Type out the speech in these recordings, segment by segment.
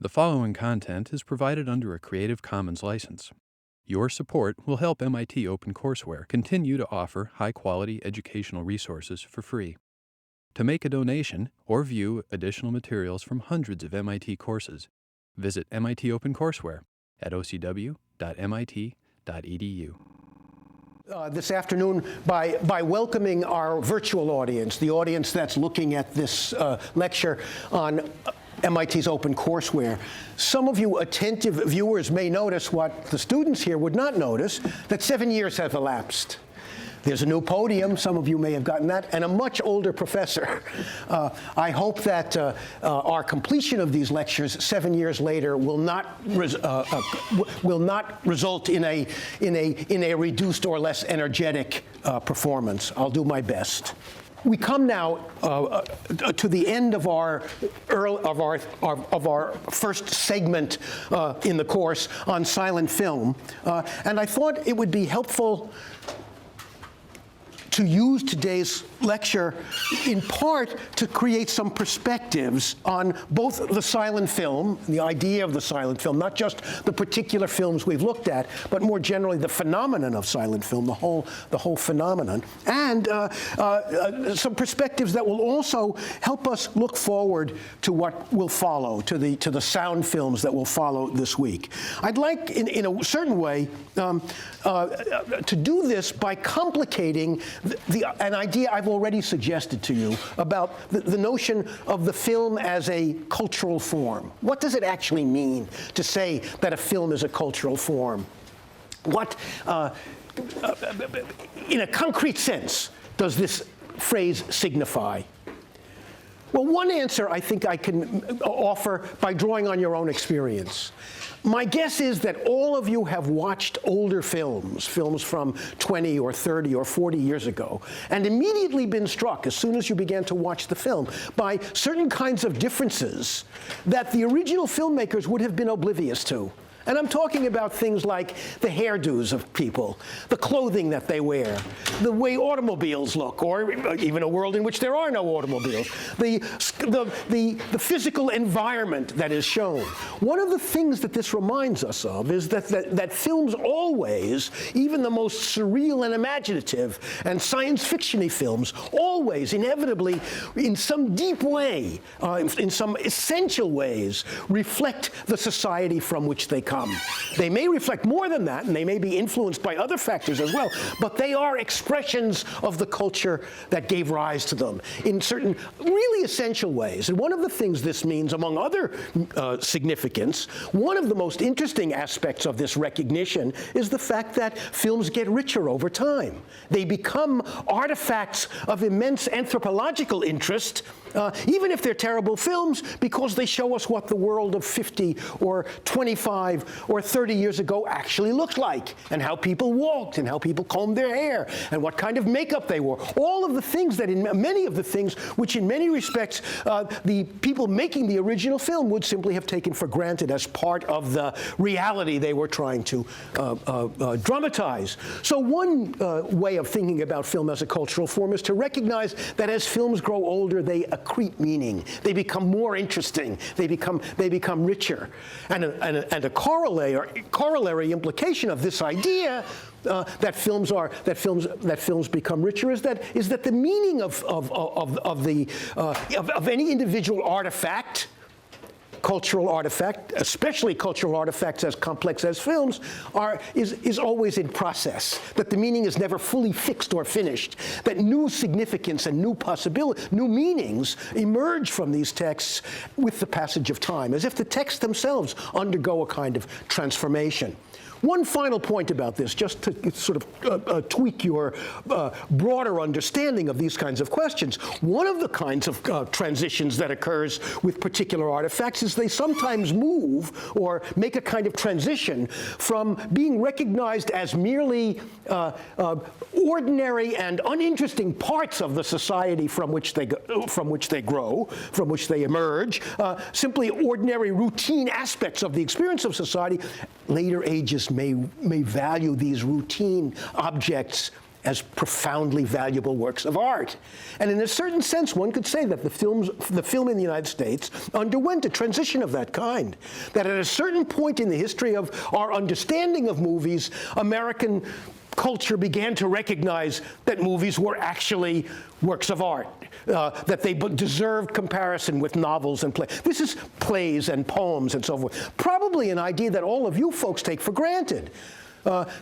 The following content is provided under a Creative Commons license. Your support will help MIT OpenCourseware continue to offer high-quality educational resources for free. To make a donation or view additional materials from hundreds of MIT courses, visit MIT OpenCourseware at ocw.mit.edu. This afternoon by welcoming our virtual audience, the audience that's looking at this lecture on MIT's OpenCourseware. Some of you attentive viewers may notice what the students here would not notice, that 7 years have elapsed. There's a new podium, some of you may have gotten that, and a much older professor. I hope that our completion of these lectures 7 years later will not result in a reduced or less energetic performance. I'll do my best. We come now to the end of our first segment in the course on silent film, and I thought it would be helpful to use today's lecture in part to create some perspectives on both the silent film, the idea of the silent film, not just the particular films we've looked at, but more generally the phenomenon of silent film, the whole phenomenon, and some perspectives that will also help us look forward to what will follow, to the sound films that will follow this week. I'd like, in a certain way, to do this by complicating an idea I've already suggested to you about the notion of the film as a cultural form. What does it actually mean to say that a film is a cultural form? What, in a concrete sense, does this phrase signify? Well, one answer I think I can offer by drawing on your own experience. My guess is that all of you have watched older films from 20 or 30 or 40 years ago, and immediately been struck, as soon as you began to watch the film, by certain kinds of differences that the original filmmakers would have been oblivious to. And I'm talking about things like the hairdos of people, the clothing that they wear, the way automobiles look, or even a world in which there are no automobiles, the physical environment that is shown. One of the things that this reminds us of is that films always, even the most surreal and imaginative and science fiction-y films, always, inevitably, in some deep way, in some essential ways, reflect the society from which they come. They may reflect more than that, and they may be influenced by other factors as well, but they are expressions of the culture that gave rise to them in certain really essential ways. And one of the things this means, among other significance, one of the most interesting aspects of this recognition is the fact that films get richer over time. They become artifacts of immense anthropological interest, even if they're terrible films, because they show us what the world of 50 or 25 or 30 years ago actually looked like, and how people walked, and how people combed their hair, and what kind of makeup they wore. All of the things that, many of the things which in many respects the people making the original film would simply have taken for granted as part of the reality they were trying to dramatize. So one way of thinking about film as a cultural form is to recognize that as films grow older, they accrete meaning. They become more interesting. They become richer. And a corollary implication of this idea that films become richer is that the meaning of any individual artifact, cultural artifact, especially cultural artifacts as complex as films, is always in process, that the meaning is never fully fixed or finished, that new significance and new meanings emerge from these texts with the passage of time, as if the texts themselves undergo a kind of transformation. One final point about this, just to sort of tweak your broader understanding of these kinds of questions. One of the kinds of transitions that occurs with particular artifacts is they sometimes move or make a kind of transition from being recognized as merely ordinary and uninteresting parts of the society from which they grow, from which they emerge, simply ordinary routine aspects of the experience of society. Later ages may value these routine objects as profoundly valuable works of art. And in a certain sense, one could say that the film in the United States underwent a transition of that kind. That at a certain point in the history of our understanding of movies, American culture began to recognize that movies were actually works of art, that they deserved comparison with novels and plays. This is plays and poems and so forth. Probably an idea that all of you folks take for granted.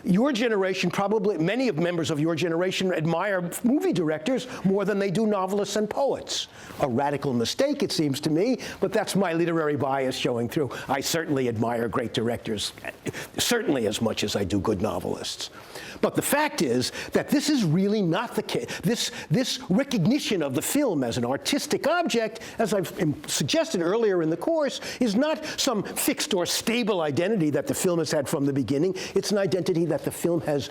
Your generation, probably many of members of your generation admire movie directors more than they do novelists and poets. A radical mistake, it seems to me, but that's my literary bias showing through. I certainly admire great directors, certainly as much as I do good novelists. But the fact is that this is really not the case. This recognition of the film as an artistic object, as I've suggested earlier in the course, is not some fixed or stable identity that the film has had from the beginning. It's an identity that the film has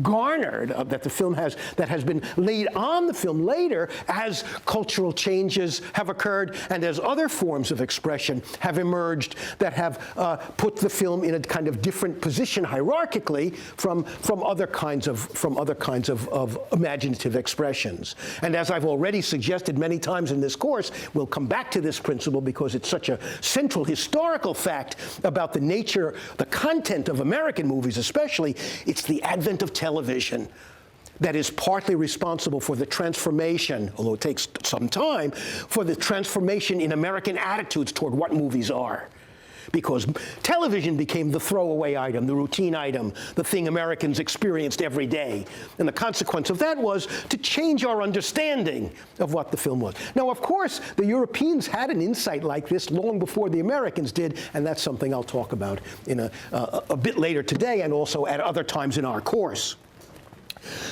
garnered, that has been laid on the film later as cultural changes have occurred and as other forms of expression have emerged that have put the film in a kind of different position hierarchically from other kinds of imaginative expressions. And as I've already suggested many times in this course, we'll come back to this principle because it's such a central historical fact about the nature, the content of American movies especially. It's the advent of television that is partly responsible for the transformation, although it takes some time, for the transformation in American attitudes toward what movies are. Because television became the throwaway item, the routine item, the thing Americans experienced every day. And the consequence of that was to change our understanding of what the film was. Now, of course, the Europeans had an insight like this long before the Americans did, and that's something I'll talk about in a bit later today and also at other times in our course.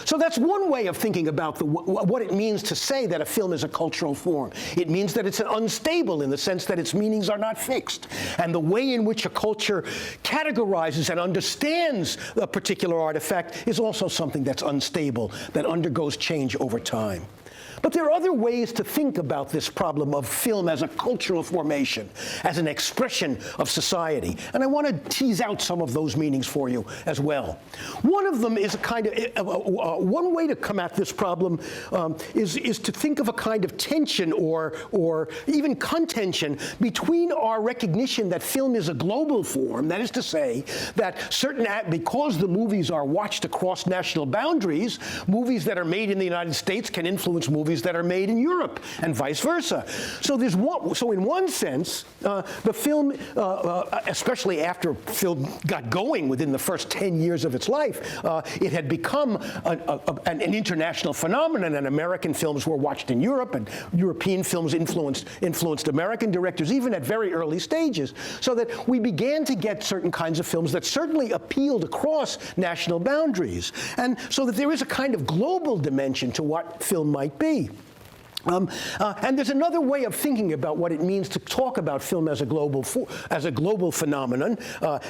So that's one way of thinking about what it means to say that a film is a cultural form. It means that it's unstable in the sense that its meanings are not fixed. And the way in which a culture categorizes and understands a particular artifact is also something that's unstable, that undergoes change over time. But there are other ways to think about this problem of film as a cultural formation, as an expression of society. And I want to tease out some of those meanings for you as well. One of them is a kind of, one way to come at this problem is to think of a kind of tension or even contention between our recognition that film is a global form, that is to say, that because the movies are watched across national boundaries, movies that are made in the United States can influence movies that are made in Europe, and vice versa. So in one sense, the film, especially after film got going within the first 10 years of its life, it had become an international phenomenon, and American films were watched in Europe, and European films influenced American directors, even at very early stages, so that we began to get certain kinds of films that certainly appealed across national boundaries, and so that there is a kind of global dimension to what film might be. And there's another way of thinking about what it means to talk about film as a global phenomenon,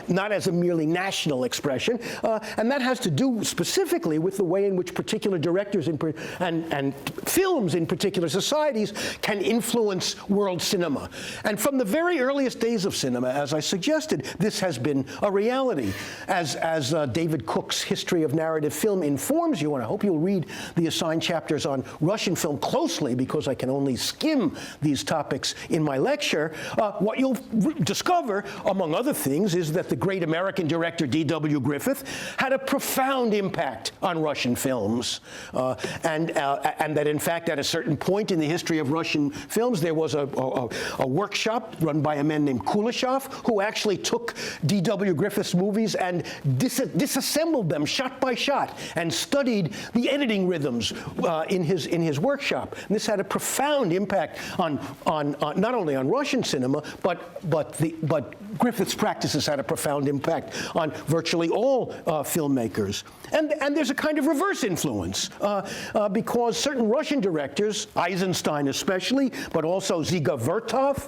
not as a merely national expression, and that has to do specifically with the way in which particular directors and films in particular societies can influence world cinema. And from the very earliest days of cinema, as I suggested, this has been a reality. As David Cook's History of Narrative Film informs you, and I hope you'll read the assigned chapters on Russian film closely, because I can only skim these topics in my lecture, what you'll discover, among other things, is that the great American director D.W. Griffith had a profound impact on Russian films, and that, in fact, at a certain point in the history of Russian films, there was a workshop run by a man named Kuleshov, who actually took D.W. Griffith's movies and disassembled them shot by shot and studied the editing rhythms in his workshop. And this had a profound impact on not only on Russian cinema, but Griffith's practices had a profound impact on virtually all filmmakers. And there's a kind of reverse influence because certain Russian directors, Eisenstein especially, but also Ziga Vertov,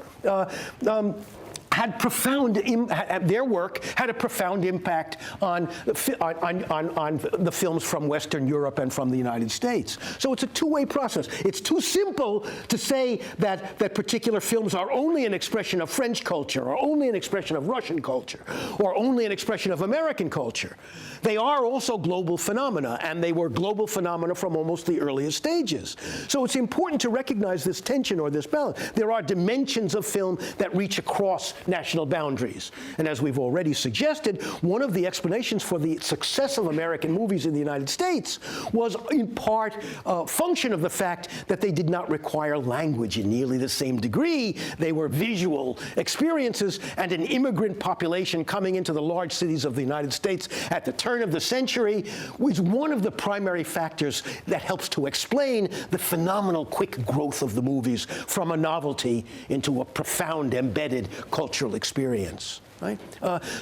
had their work had a profound impact on the films from Western Europe and from the United States. So it's a two-way process. It's too simple to say that particular films are only an expression of French culture, or only an expression of Russian culture, or only an expression of American culture. They are also global phenomena, and they were global phenomena from almost the earliest stages. So it's important to recognize this tension or this balance. There are dimensions of film that reach across national boundaries. And as we've already suggested, one of the explanations for the success of American movies in the United States was in part a function of the fact that they did not require language in nearly the same degree. They were visual experiences, and an immigrant population coming into the large cities of the United States at the turn of the century was one of the primary factors that helps to explain the phenomenal quick growth of the movies from a novelty into a profound embedded cultural experience. Right?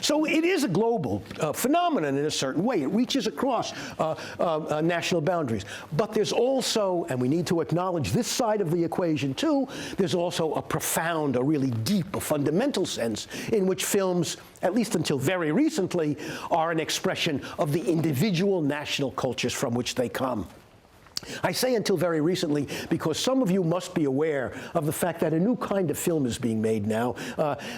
So it is a global phenomenon in a certain way. It reaches across national boundaries. But there's also, and we need to acknowledge this side of the equation too, there's also a profound, a really deep, a fundamental sense in which films, at least until very recently, are an expression of the individual national cultures from which they come. I say until very recently because some of you must be aware of the fact that a new kind of film is being made now,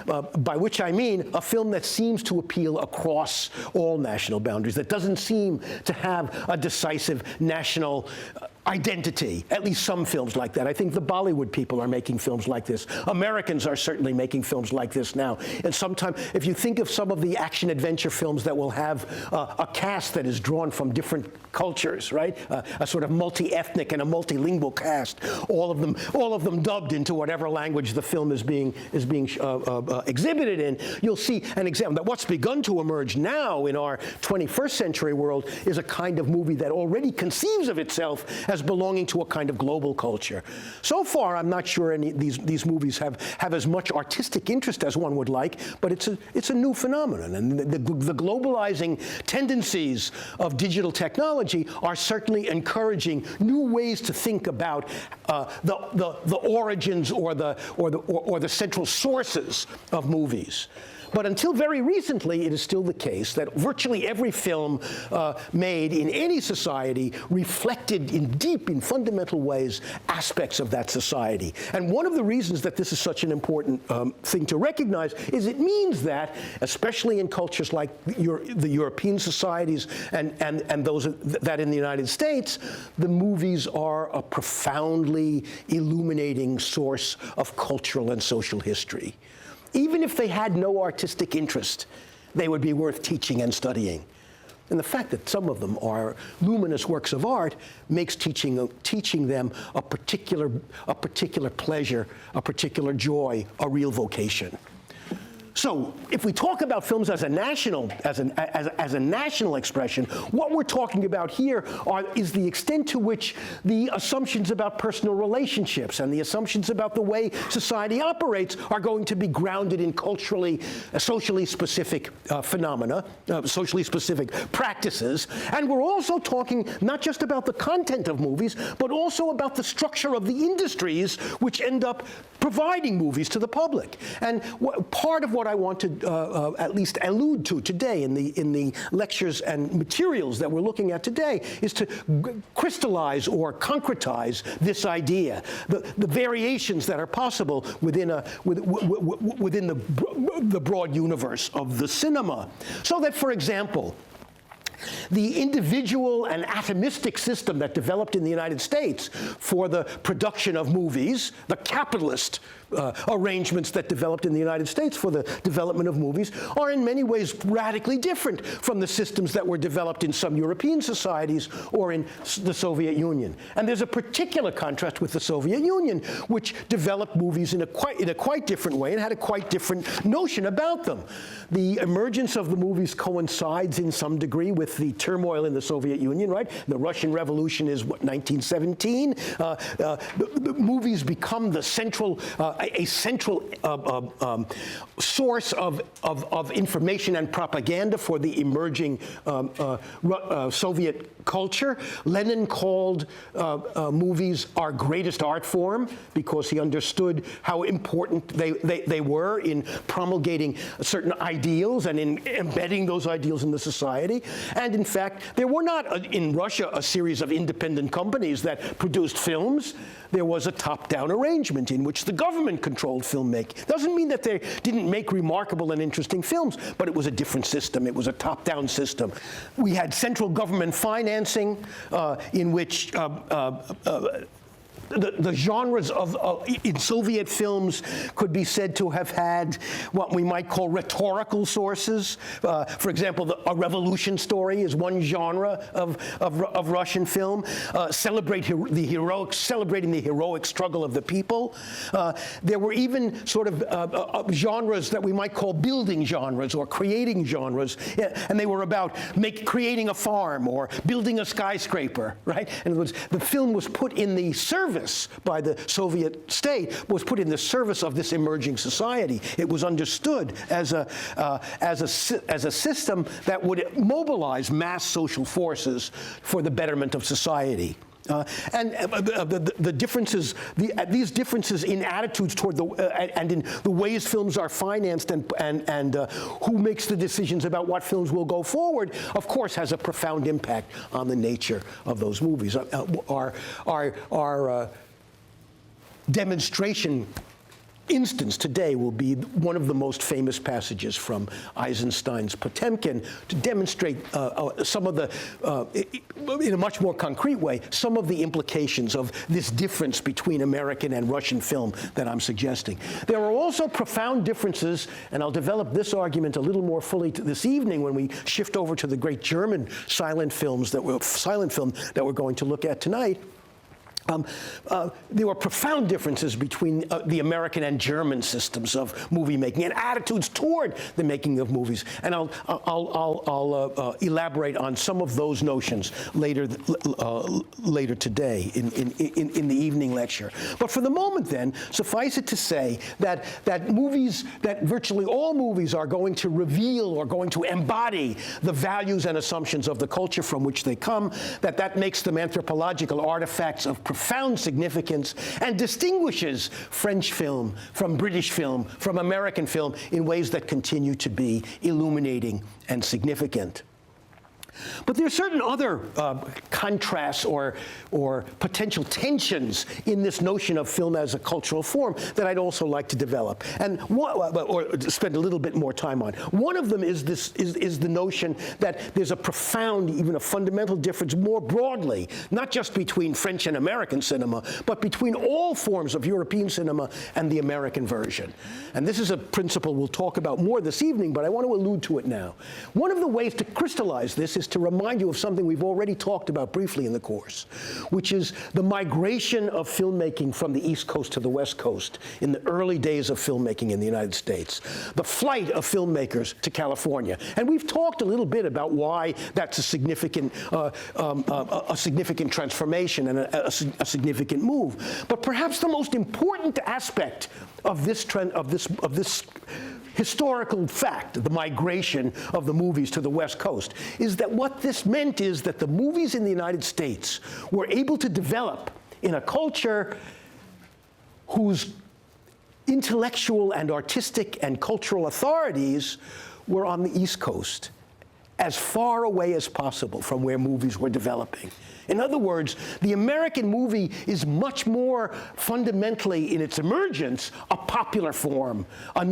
by which I mean a film that seems to appeal across all national boundaries, that doesn't seem to have a decisive national identity. At least some films like that. I think the Bollywood people are making films like this. Americans are certainly making films like this now. And sometimes, if you think of some of the action-adventure films that will have a cast that is drawn from different cultures, right? A sort of multi-ethnic and a multilingual cast, all of them dubbed into whatever language the film is being exhibited in. You'll see an example that what's begun to emerge now in our 21st century world is a kind of movie that already conceives of itself as belonging to a kind of global culture. So far, I'm not sure any these movies have as much artistic interest as one would like, but it's a new phenomenon, and the globalizing tendencies of digital technology are certainly encouraging new ways to think about the origins or the central sources of movies. But until very recently, it is still the case that virtually every film made in any society reflected in deep, in fundamental ways, aspects of that society. And one of the reasons that this is such an important thing to recognize is it means that, especially in cultures like the European societies and those that in the United States, the movies are a profoundly illuminating source of cultural and social history. Even if they had no artistic interest, they would be worth teaching and studying. And the fact that some of them are luminous works of art makes teaching them a particular pleasure, a particular joy, a real vocation. So, if we talk about films as a national expression, what we're talking about here is the extent to which the assumptions about personal relationships and the assumptions about the way society operates are going to be grounded in socially specific phenomena, socially specific practices. And we're also talking not just about the content of movies, but also about the structure of the industries which end up providing movies to the public. And part of what I want to at least allude to today in the lectures and materials that we're looking at today is to crystallize or concretize this idea, the variations that are possible within the broad universe of the cinema. So that, for example, the individual and atomistic system that developed in the United States for the production of movies, the capitalist arrangements that developed in the United States for the development of movies, are in many ways radically different from the systems that were developed in some European societies or in the Soviet Union. And there's a particular contrast with the Soviet Union, which developed movies in a quite different way and had a quite different notion about them. The emergence of the movies coincides in some degree with with the turmoil in the Soviet Union, right? The Russian Revolution is, what, 1917? The movies become the central, a central source of information and propaganda for the emerging Soviet culture. Lenin called movies our greatest art form because he understood how important they were in promulgating certain ideals and in embedding those ideals in the society. And in fact, there were not in Russia a series of independent companies that produced films. There was a top-down arrangement in which the government controlled filmmaking. Doesn't mean that they didn't make remarkable and interesting films, but it was a different system. It was a top-down system. We had central government financing in which the genres in Soviet films could be said to have had what we might call rhetorical sources. For example, a revolution story is one genre of Russian film. Celebrating the heroic struggle of the people. There were even sort of genres that we might call building genres or creating genres, and they were about creating a farm or building a skyscraper, right? And the film was put in the service by the Soviet state, was put in the service of this emerging society. It was understood as a system that would mobilize mass social forces for the betterment of society. The differences, these differences in attitudes toward and in the ways films are financed and who makes the decisions about what films will go forward, of course, has a profound impact on the nature of those movies. Our demonstration instance today will be one of the most famous passages from Eisenstein's Potemkin to demonstrate some of the, in a much more concrete way, some of the implications of this difference between American and Russian film that I'm suggesting. There are also profound differences, and I'll develop this argument a little more fully this evening when we shift over to the great German silent film that we're going to look at tonight. There were profound differences between the American and German systems of movie making and attitudes toward the making of movies. And I'll elaborate on some of those notions later today in the evening lecture. But for the moment, then, suffice it to say that virtually all movies are going to reveal or going to embody the values and assumptions of the culture from which they come. That makes them anthropological artifacts of profound significance and distinguishes French film from British film, from American film in ways that continue to be illuminating and significant. But there are certain other contrasts or potential tensions in this notion of film as a cultural form that I'd also like to develop, or spend a little bit more time on. One of them is the notion that there's a profound, even a fundamental difference more broadly, not just between French and American cinema, but between all forms of European cinema and the American version. And this is a principle we'll talk about more this evening, but I want to allude to it now. One of the ways to crystallize this is to remind you of something we've already talked about briefly in the course, which is the migration of filmmaking from the East Coast to the West Coast in the early days of filmmaking in the United States, the flight of filmmakers to California. And we've talked a little bit about why that's a significant transformation and a significant move. But perhaps the most important aspect of this trend, of this historical fact, the migration of the movies to the West Coast, is that what this meant is that the movies in the United States were able to develop in a culture whose intellectual and artistic and cultural authorities were on the East Coast, as far away as possible from where movies were developing. In other words, the American movie is much more fundamentally, in its emergence, a popular form, a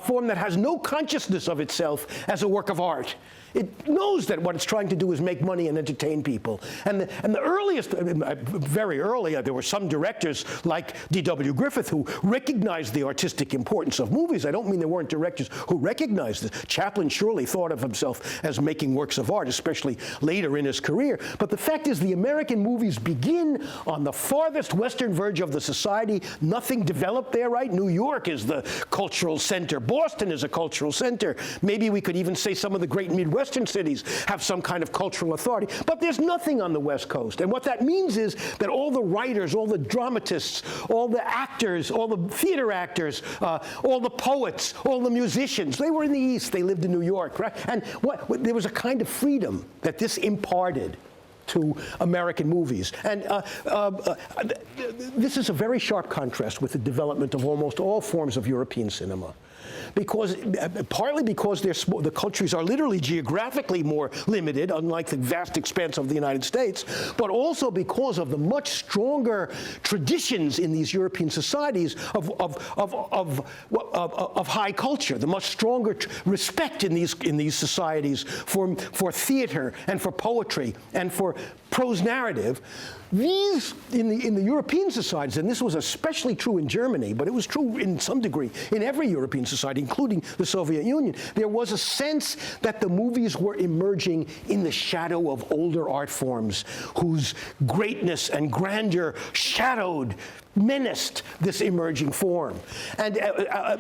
form that has no consciousness of itself as a work of art. It knows that what it's trying to do is make money and entertain people. And the earliest, very early, there were some directors like D.W. Griffith who recognized the artistic importance of movies. I don't mean there weren't directors who recognized this. Chaplin surely thought of himself as making works of art, especially later in his career. But the fact is, the American movies begin on the farthest western verge of the society. Nothing developed there, right? New York is the cultural center. Boston is a cultural center. Maybe we could even say some of the great Midwestern cities have some kind of cultural authority. But there's nothing on the West Coast. And what that means is that all the writers, all the dramatists, all the actors, all the theater actors, all the poets, all the musicians, they were in the East. They lived in New York, right? And there was a kind of freedom that this imparted to American movies. And this is a very sharp contrast with the development of almost all forms of European cinema. Partly because the countries are literally geographically more limited, unlike the vast expanse of the United States, but also because of the much stronger traditions in these European societies of high culture, the much stronger respect in these societies for theater and for poetry and for prose narrative. These, in the European societies, and this was especially true in Germany, but it was true in some degree in every European society, including the Soviet Union, there was a sense that the movies were emerging in the shadow of older art forms whose greatness and grandeur menaced this emerging form. And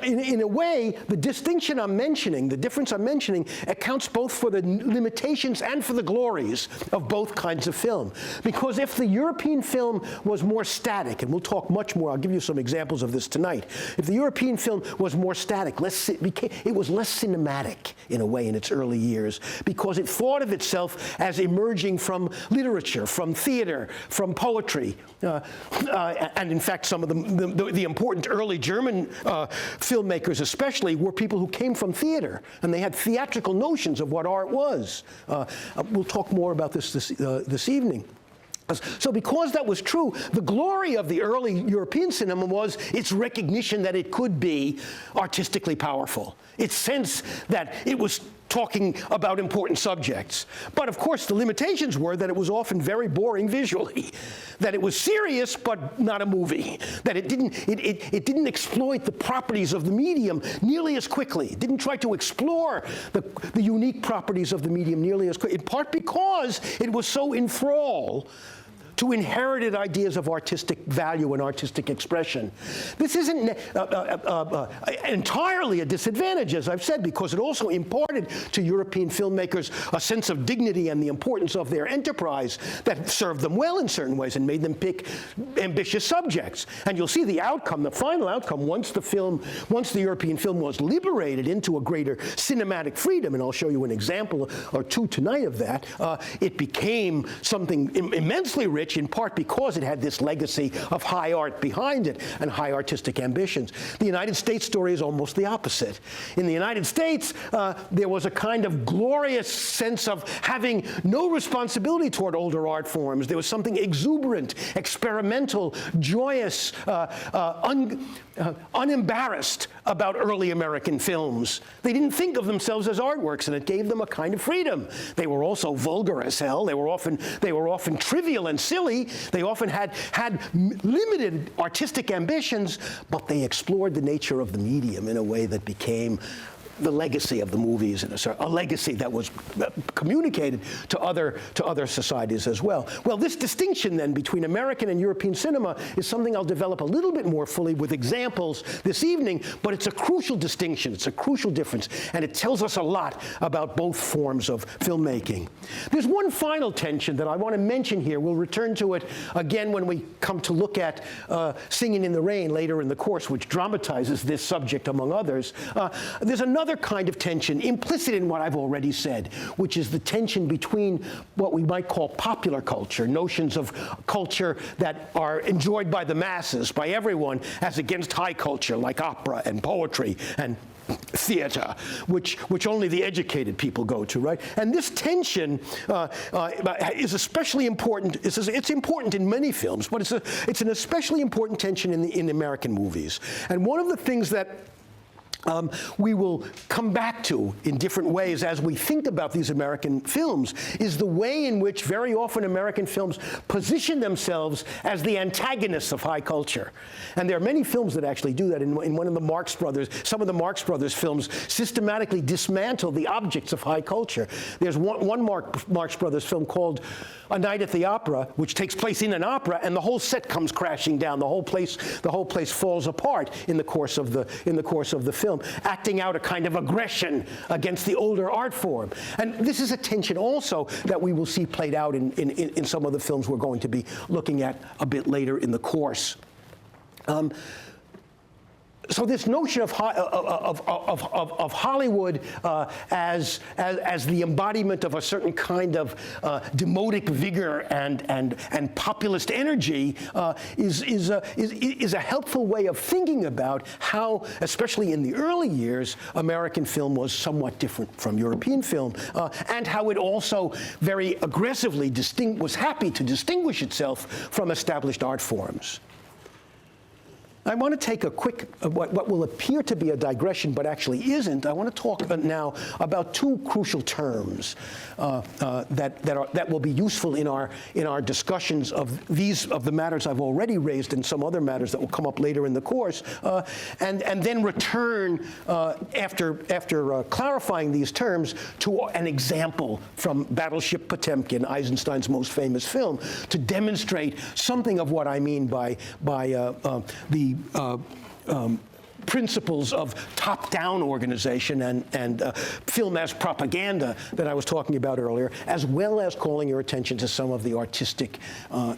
in a way, the distinction I'm mentioning, the difference I'm mentioning, accounts both for the limitations and for the glories of both kinds of film. Because if the European film was more static, and we'll talk much more, I'll give you some examples of this tonight. If the European film was more static, it was less cinematic in a way in its early years, because it thought of itself as emerging from literature, from theater, from poetry, and in fact, some of the important early German filmmakers especially were people who came from theater, and they had theatrical notions of what art was. We'll talk more about this evening. So because that was true, the glory of the early European cinema was its recognition that it could be artistically powerful, its sense that it was talking about important subjects. But of course, the limitations were that it was often very boring visually, that it was serious but not a movie, that it didn't exploit the properties of the medium nearly as quickly. It didn't try to explore the unique properties of the medium nearly as quickly, in part because it was so in thrall to inherited ideas of artistic value and artistic expression. This isn't entirely a disadvantage, as I've said, because it also imparted to European filmmakers a sense of dignity and the importance of their enterprise that served them well in certain ways and made them pick ambitious subjects. And you'll see the outcome, the final outcome, once the European film was liberated into a greater cinematic freedom, and I'll show you an example or two tonight of that, it became something immensely rich, in part because it had this legacy of high art behind it and high artistic ambitions. The United States story is almost the opposite. In the United States, there was a kind of glorious sense of having no responsibility toward older art forms. There was something exuberant, experimental, joyous, unembarrassed about early American films. They didn't think of themselves as artworks, and it gave them a kind of freedom. They were also vulgar as hell. They were often trivial and silly. They often had limited artistic ambitions, but they explored the nature of the medium in a way that became the legacy of the movies, and a legacy that was communicated to other societies as well. Well, this distinction then between American and European cinema is something I'll develop a little bit more fully with examples this evening, but it's a crucial distinction, it's a crucial difference, and it tells us a lot about both forms of filmmaking. There's one final tension that I want to mention here. We'll return to it again when we come to look at Singing in the Rain later in the course, which dramatizes this subject among others. There's another kind of tension implicit in what I've already said, which is the tension between what we might call popular culture, notions of culture that are enjoyed by the masses, by everyone, as against high culture like opera and poetry and theater, which only the educated people go to, right? And this tension is especially important. It's important in many films, but it's an especially important tension in American movies. And one of the things that we will come back to in different ways as we think about these American films is the way in which very often American films position themselves as the antagonists of high culture. And there are many films that actually do that. In one of the Marx Brothers, some of the Marx Brothers films systematically dismantle the objects of high culture. There's one Marx Brothers film called A Night at the Opera, which takes place in an opera, and the whole set comes crashing down. The whole place falls apart in the course of the film, acting out a kind of aggression against the older art form. And this is a tension also that we will see played out in some of the films we're going to be looking at a bit later in the course. So this notion of Hollywood as the embodiment of a certain kind of demotic vigor and populist energy is a helpful way of thinking about how, especially in the early years, American film was somewhat different from European film, and how it also very aggressively was happy to distinguish itself from established art forms. I want to take a quick, what will appear to be a digression, but actually isn't. I want to talk now about two crucial terms that will be useful in our discussions of the matters I've already raised and some other matters that will come up later in the course, and then return after clarifying these terms to an example from Battleship Potemkin, Eisenstein's most famous film, to demonstrate something of what I mean by the principles of top-down organization and film as propaganda that I was talking about earlier, as well as calling your attention to some of the artistic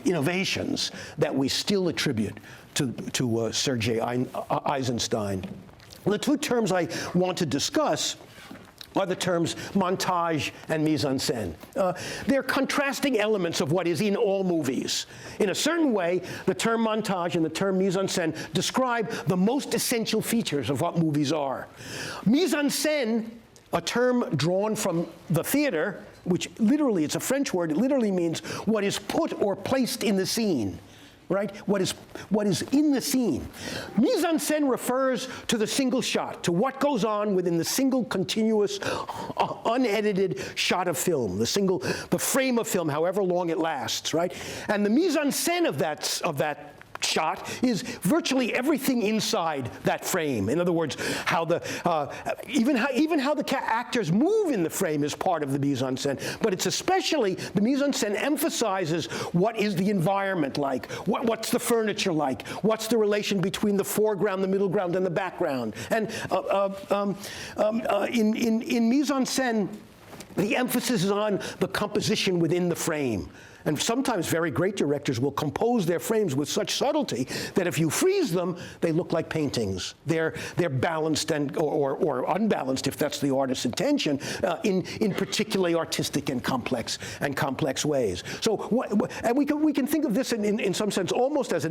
innovations that we still attribute to Sergei Eisenstein. The two terms I want to discuss are the terms montage and mise en scène. They're contrasting elements of what is in all movies. In a certain way, the term montage and the term mise en scène describe the most essential features of what movies are. Mise en scène, a term drawn from the theater, which literally, it's a French word, it literally means what is put or placed in the scene. Right? What is in the scene. Mise en scène refers to the single shot, to what goes on within the single continuous, unedited shot of film, the frame of film, however long it lasts, right? And the mise en scène of that shot is virtually everything inside that frame. In other words, how even how the actors move in the frame is part of the mise en scène. But it's especially the mise en scène emphasizes what is the environment like, what's the furniture like, what's the relation between the foreground, the middle ground, and the background. And in mise en scène, the emphasis is on the composition within the frame. And sometimes very great directors will compose their frames with such subtlety that if you freeze them, they look like paintings. They're balanced or unbalanced, if that's the artist's intention, in particularly artistic and complex ways. So, and we can think of this in some sense almost as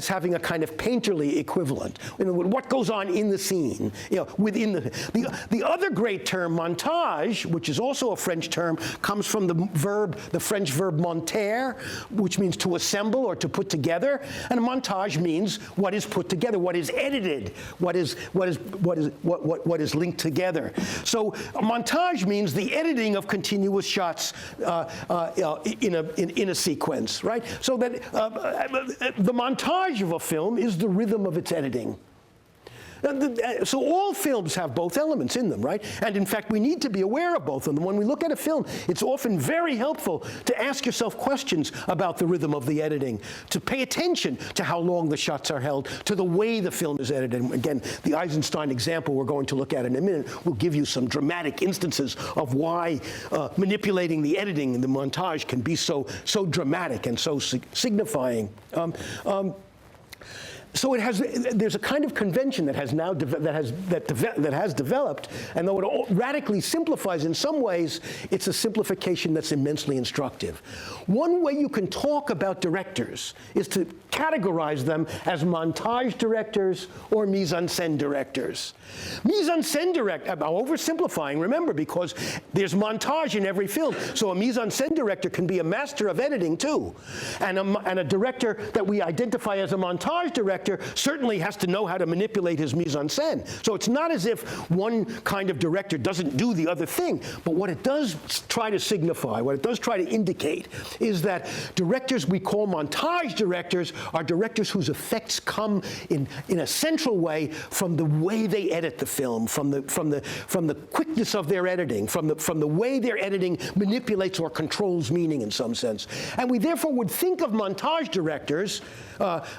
having a kind of painterly equivalent. You know, what goes on in the scene, within the other great term, montage, which is also a French term, comes from the French verb monter, which means to assemble or to put together, and a montage means what is put together, what is edited, what is linked together. So a montage means the editing of continuous shots in a sequence, right? So that the montage of a film is the rhythm of its editing. So all films have both elements in them, right? And in fact, we need to be aware of both of them. When we look at a film, it's often very helpful to ask yourself questions about the rhythm of the editing, to pay attention to how long the shots are held, to the way the film is edited. And again, the Eisenstein example we're going to look at in a minute will give you some dramatic instances of why manipulating the editing in the montage can be so dramatic and so signifying. So there's a kind of convention that has developed, and though it radically simplifies in some ways, it's a simplification that's immensely instructive. One way you can talk about directors is to categorize them as montage directors or mise en scène directors. Mise en scène director, I'm oversimplifying, remember, because there's montage in every film, so a mise en scène director can be a master of editing too. And a director that we identify as a montage director director certainly has to know how to manipulate his mise en scène. So it's not as if one kind of director doesn't do the other thing. But what it does try to signify, what it does try to indicate, is that directors we call montage directors are directors whose effects come in a central way from the way they edit the film, from the quickness of their editing, from the way their editing manipulates or controls meaning in some sense. And we therefore would think of montage directors.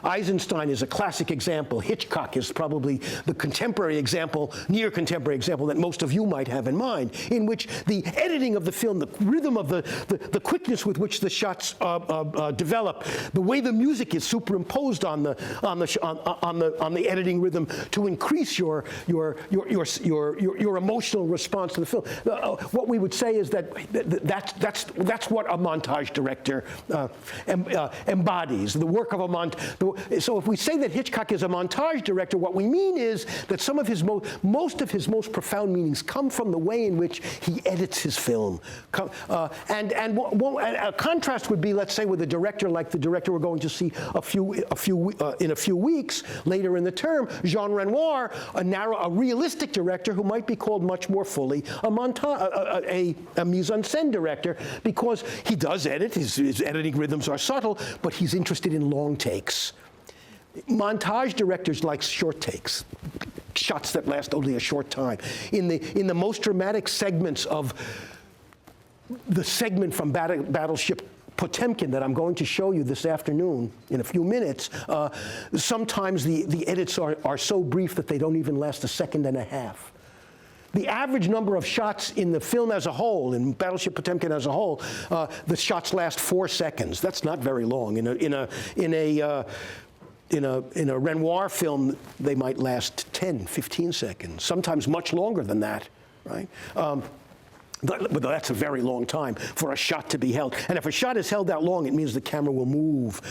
Eisenstein is a classic example. Hitchcock is probably the contemporary example, near contemporary example that most of you might have in mind, in which the editing of the film, the rhythm of the quickness with which the shots develop, the way the music is superimposed on the editing rhythm to increase your emotional response to the film. What we would say is that's what a montage director embodies. The work of a montage. So if we say that Hitchcock is a montage director, what we mean is that some of his most of his most profound meanings come from the way in which he edits his film. And a contrast would be, let's say, with a director like the director we're going to see in a few weeks later in the term, Jean Renoir, a realistic director who might be called much more fully a mise en scène director, because he does edit. His editing rhythms are subtle, but he's interested in long takes. Montage directors like short takes, shots that last only a short time. In the most dramatic segments of the segment from Battleship Potemkin that I'm going to show you this afternoon in a few minutes, sometimes the edits are so brief that they don't even last a second and a half. The average number of shots in the film as a whole, in Battleship Potemkin as a whole, the shots last 4 seconds. That's not very long. In a Renoir film, they might last 10, 15 seconds, sometimes much longer than that, right? But that's a very long time for a shot to be held. And if a shot is held that long, it means the camera will move,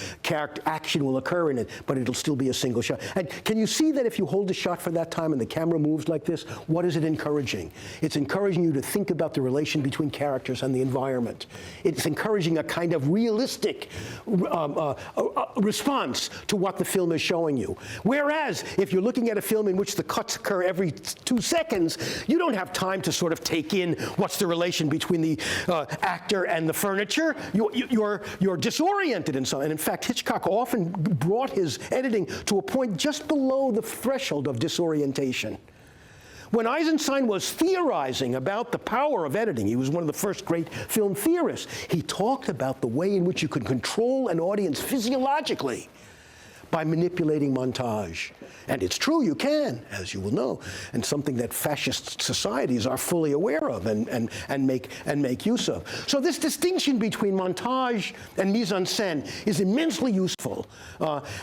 action will occur in it, but it'll still be a single shot. And can you see that if you hold a shot for that time and the camera moves like this, what is it encouraging? It's encouraging you to think about the relation between characters and the environment. It's encouraging a kind of realistic response to what the film is showing you. Whereas, if you're looking at a film in which the cuts occur every 2 seconds, you don't have time to sort of take in what's the relation between the actor and the furniture. You're disoriented in some. And in fact, Hitchcock often brought his editing to a point just below the threshold of disorientation. When Eisenstein was theorizing about the power of editing, he was one of the first great film theorists, he talked about the way in which you could control an audience physiologically by manipulating montage. And it's true, you can, as you will know, and something that fascist societies are fully aware of and make use of. So this distinction between montage and mise en scène is immensely useful,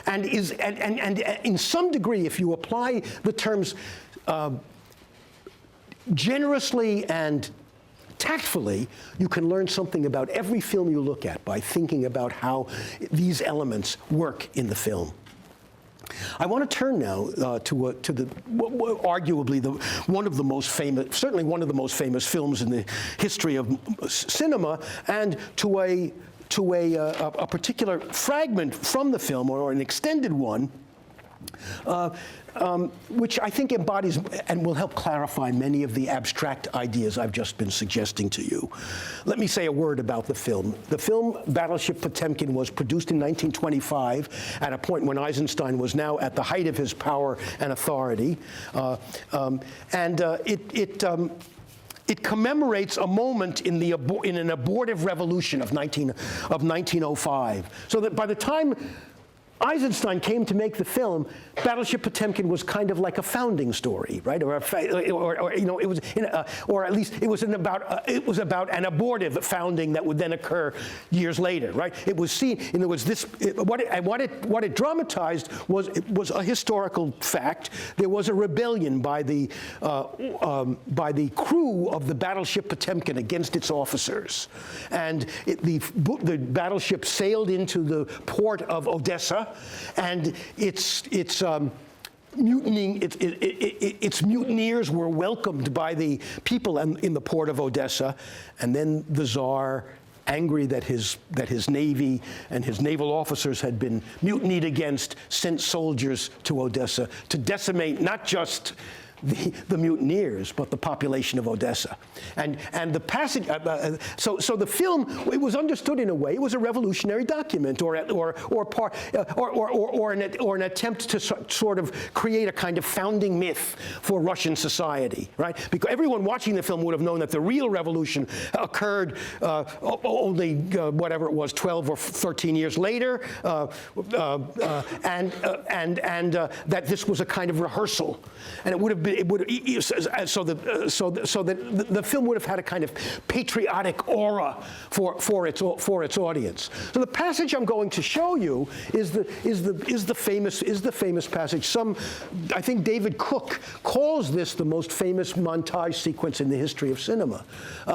and in some degree, if you apply the terms generously and tactfully, you can learn something about every film you look at by thinking about how these elements work in the film. I want to turn now to arguably one of the most famous, certainly one of the most famous films in the history of cinema, and to a particular fragment from the film, or an extended one, which I think embodies and will help clarify many of the abstract ideas I've just been suggesting to you. Let me say a word about the film. The film Battleship Potemkin was produced in 1925 at a point when Eisenstein was now at the height of his power and authority. It commemorates a moment in an abortive revolution of 1905. So that by the time Eisenstein came to make the film, Battleship Potemkin was kind of like a founding story, right? Or it was, or at least it was about an abortive founding that would then occur years later, right? It was seen, and it was this. What it dramatized was a historical fact. There was a rebellion by the crew of the Battleship Potemkin against its officers, and the battleship sailed into the port of Odessa. And its mutineers were welcomed by the people in the port of Odessa, and then the Tsar angry that his navy and his naval officers had been mutinied against, sent soldiers to Odessa to decimate not just the mutineers, but the population of Odessa. And the passage, so the film, it was understood in a way, it was a revolutionary document or an attempt to sort of create a kind of founding myth for Russian society, right? Because everyone watching the film would have known that the real revolution occurred only, whatever it was, 12 or 13 years later, and that this was a kind of rehearsal. And it would have been, so that the film would have had a kind of patriotic aura for its audience. So the passage I'm going to show you is the famous passage. I think David Cook calls this the most famous montage sequence in the history of cinema.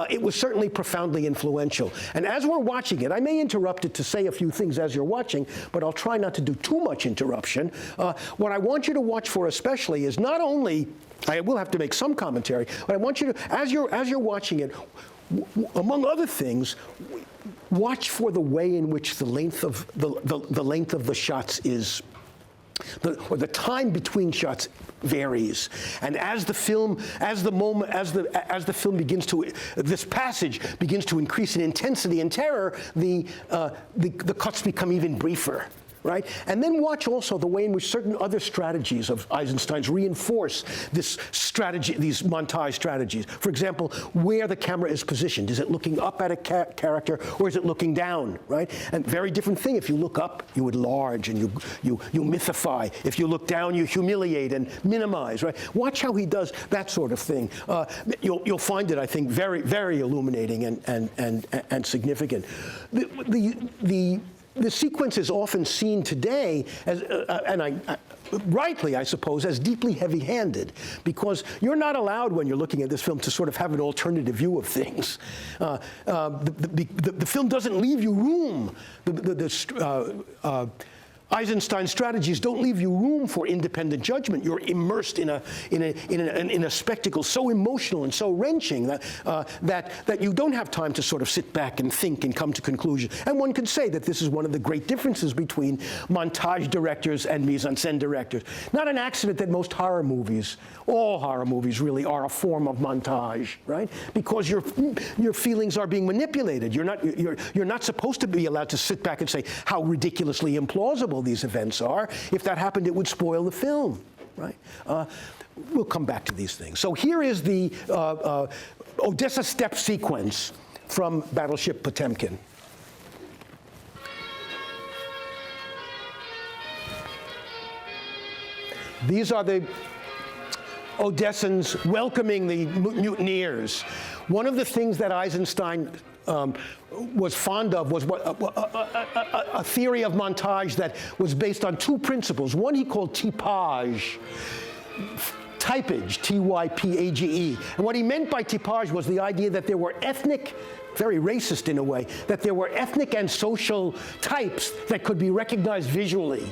It was certainly profoundly influential. And as we're watching it, I may interrupt it to say a few things as you're watching, but I'll try not to do too much interruption. What I want you to watch for especially is not only, I will have to make some commentary, but I want you to, as you're watching it, among other things, watch for the way in which the length of the shots is, or the time between shots varies. And as the film begins to, this passage begins to increase in intensity and terror, the cuts become even briefer. Right? And then watch also the way in which certain other strategies of Eisenstein's reinforce this strategy, these montage strategies. For example, where the camera is positioned. Is it looking up at a character or is it looking down? Right? And very different thing. If you look up, you enlarge and you mythify. If you look down, you humiliate and minimize. Right? Watch how he does that sort of thing. You'll find it, I think, very, very illuminating and significant. The sequence is often seen today as, rightly, I suppose, as deeply heavy-handed, because you're not allowed, when you're looking at this film, to sort of have an alternative view of things. The film doesn't leave you room. Eisenstein's strategies don't leave you room for independent judgment. You're immersed in a spectacle so emotional and so wrenching that you don't have time to sort of sit back and think and come to conclusions. And one could say that this is one of the great differences between montage directors and mise en scène directors. Not an accident that most horror movies, all horror movies really, are a form of montage, right? Because your feelings are being manipulated. You're not supposed to be allowed to sit back and say how ridiculously implausible these events are. If that happened, it would spoil the film, right? We'll come back to these things. So here is the Odessa Steps sequence from Battleship Potemkin. These are the Odessans welcoming the mutineers. One of the things that Eisenstein was fond of was a theory of montage that was based on two principles. One he called typage, typage, T-Y-P-A-G-E. And what he meant by typage was the idea that there were ethnic, very racist in a way, that there were ethnic and social types that could be recognized visually.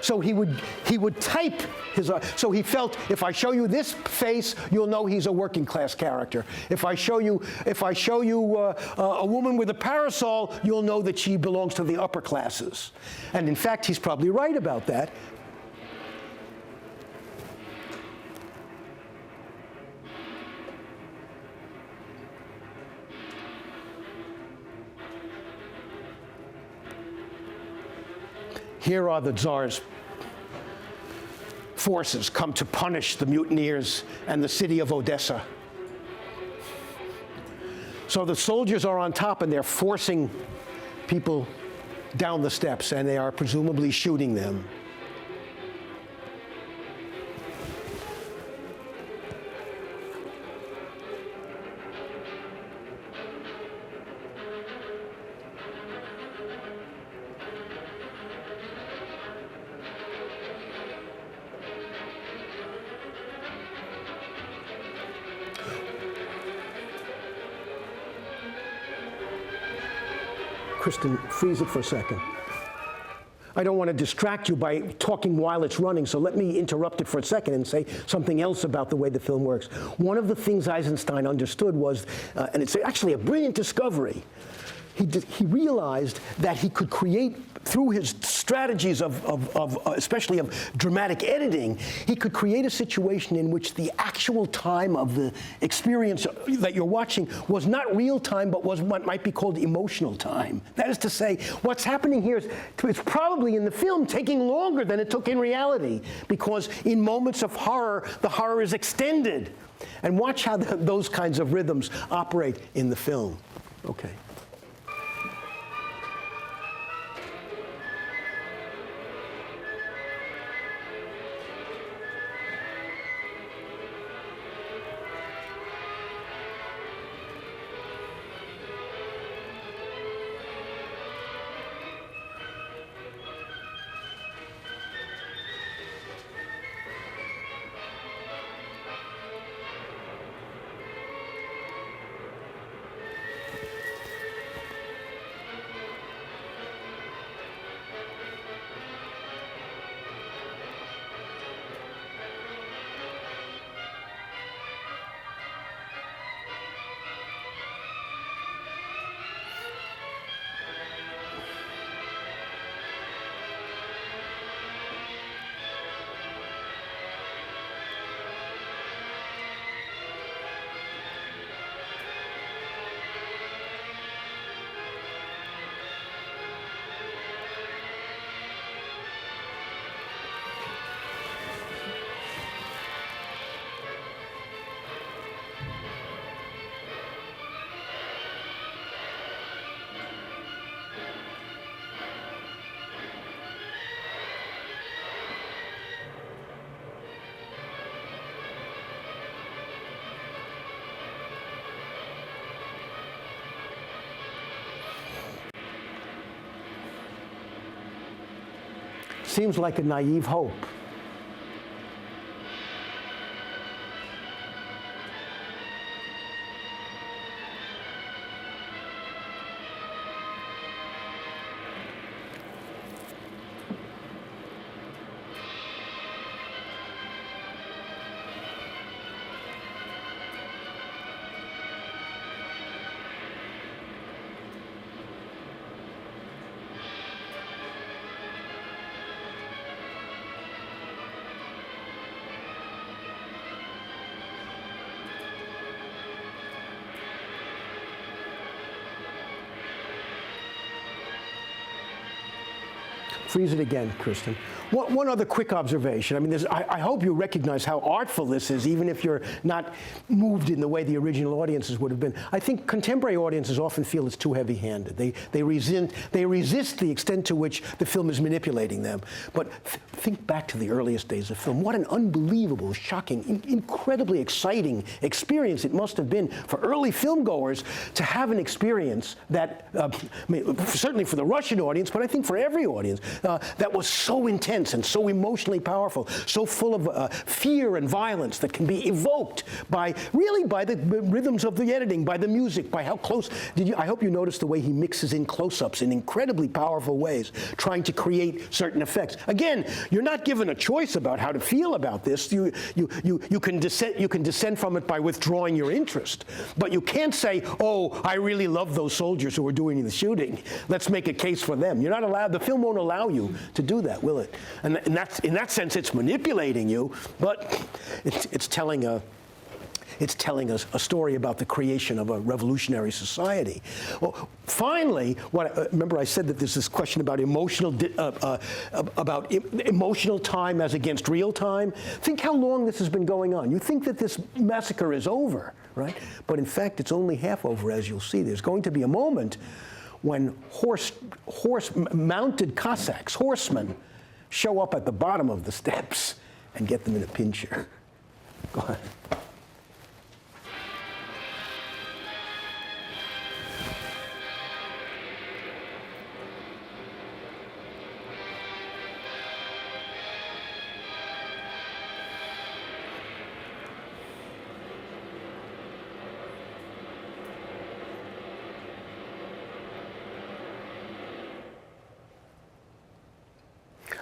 So he would type his, so he felt, if I show you this face, you'll know he's a working class character. If I show you a woman with a parasol, you'll know that she belongs to the upper classes. And in fact, he's probably right about that. Here are the Tsar's forces come to punish the mutineers and the city of Odessa. So the soldiers are on top and they're forcing people down the steps, and they are presumably shooting them. Kristen, freeze it for a second. I don't want to distract you by talking while it's running, so let me interrupt it for a second and say something else about the way the film works. One of the things Eisenstein understood was, and it's actually a brilliant discovery, he realized that he could create, through his strategies especially of dramatic editing, he could create a situation in which the actual time of the experience that you're watching was not real time, but was what might be called emotional time. That is to say, what's happening here is it's probably in the film taking longer than it took in reality, because in moments of horror, the horror is extended. And watch how those kinds of rhythms operate in the film. Okay. Seems like a naive hope. Freeze it again, Kristen. One other quick observation. I mean, I hope you recognize how artful this is, even if you're not moved in the way the original audiences would have been. I think contemporary audiences often feel it's too heavy-handed. They resist the extent to which the film is manipulating them. But think back to the earliest days of film. What an unbelievable, shocking, incredibly exciting experience it must have been for early filmgoers to have an experience that, certainly for the Russian audience, but I think for every audience, that was so intense and so emotionally powerful, so full of fear and violence that can be evoked by the rhythms of the editing, by the music, by how close. I hope you noticed the way he mixes in close-ups in incredibly powerful ways, trying to create certain effects. Again, you're not given a choice about how to feel about this. You can dissent from it by withdrawing your interest, but you can't say, "Oh, I really love those soldiers who were doing the shooting. Let's make a case for them." You're not allowed. The film won't allow you to do that, will it? And in that sense, it's manipulating you, but it's telling a story about the creation of a revolutionary society. Well, finally, remember I said that there's this question about emotional time as against real time. Think how long this has been going on. You think that this massacre is over, right? But in fact, it's only half over, as you'll see. There's going to be a moment when mounted Cossacks, horsemen, show up at the bottom of the steps and get them in a pincher. Go ahead.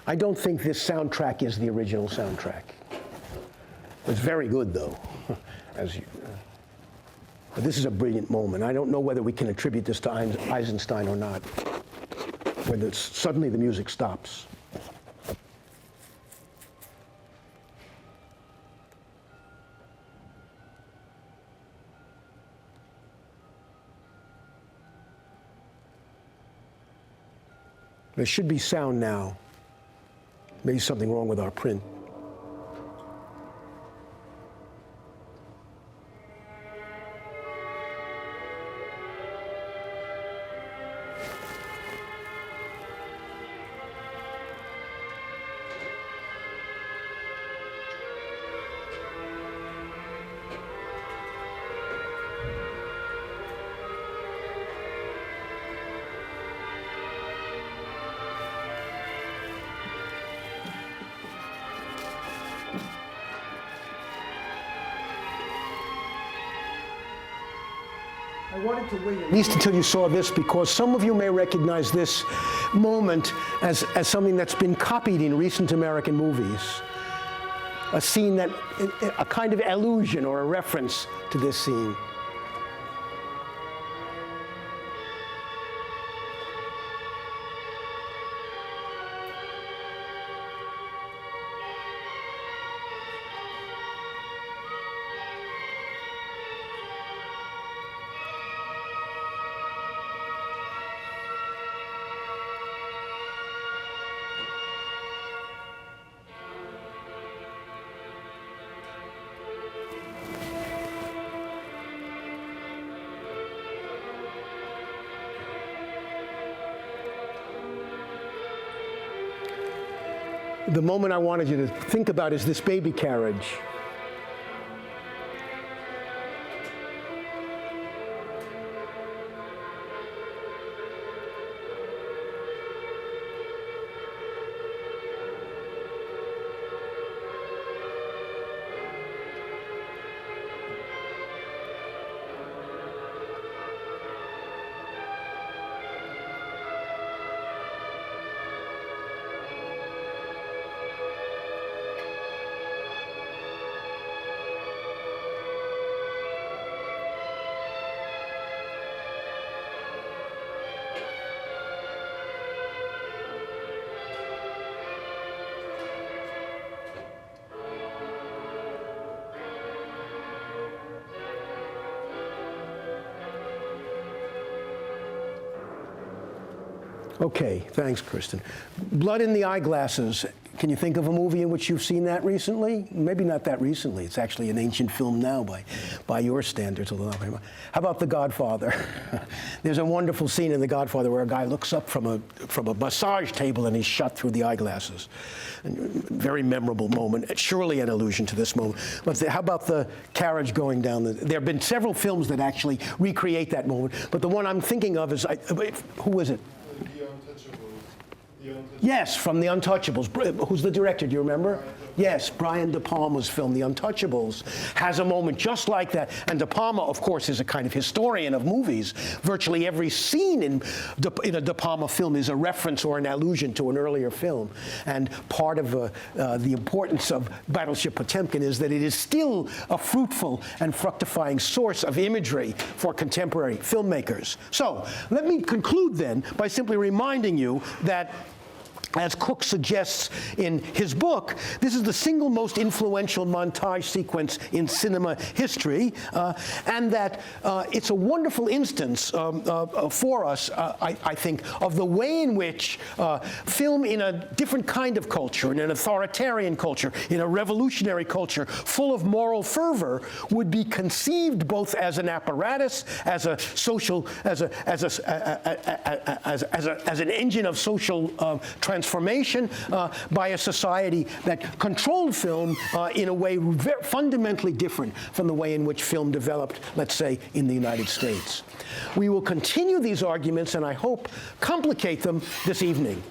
I don't think this soundtrack is the original soundtrack. It's very good, though, as you. But this is a brilliant moment. I don't know whether we can attribute this to Eisenstein or not, whether suddenly the music stops. There should be sound now. Maybe something wrong with our print. I wanted to wait at least until you saw this, because some of you may recognize this moment as something that's been copied in recent American movies. A scene that, a kind of allusion or a reference to this scene. The moment I wanted you to think about is this baby carriage. Okay, thanks, Kristen. Blood in the Eyeglasses. Can you think of a movie in which you've seen that recently? Maybe not that recently. It's actually an ancient film now by your standards. How about The Godfather? There's a wonderful scene in The Godfather where a guy looks up from a massage table and he's shot through the eyeglasses. And very memorable moment. Surely an allusion to this moment. But how about the carriage going down? There have been several films that actually recreate that moment. But the one I'm thinking of is, who is it? Yes, from The Untouchables. Who's the director, do you remember? Yes, Brian De Palma's film, The Untouchables, has a moment just like that. And De Palma, of course, is a kind of historian of movies. Virtually every scene in a De Palma film is a reference or an allusion to an earlier film. And part of the importance of Battleship Potemkin is that it is still a fruitful and fructifying source of imagery for contemporary filmmakers. So, let me conclude then by simply reminding you that, as Cook suggests in his book, this is the single most influential montage sequence in cinema history, and that it's a wonderful instance for us, I think, of the way in which film in a different kind of culture, in an authoritarian culture, in a revolutionary culture, full of moral fervor, would be conceived both as an apparatus, as a social, as an engine of social transformation by a society that controlled film in a way fundamentally different from the way in which film developed, let's say, in the United States. We will continue these arguments, and I hope complicate them this evening.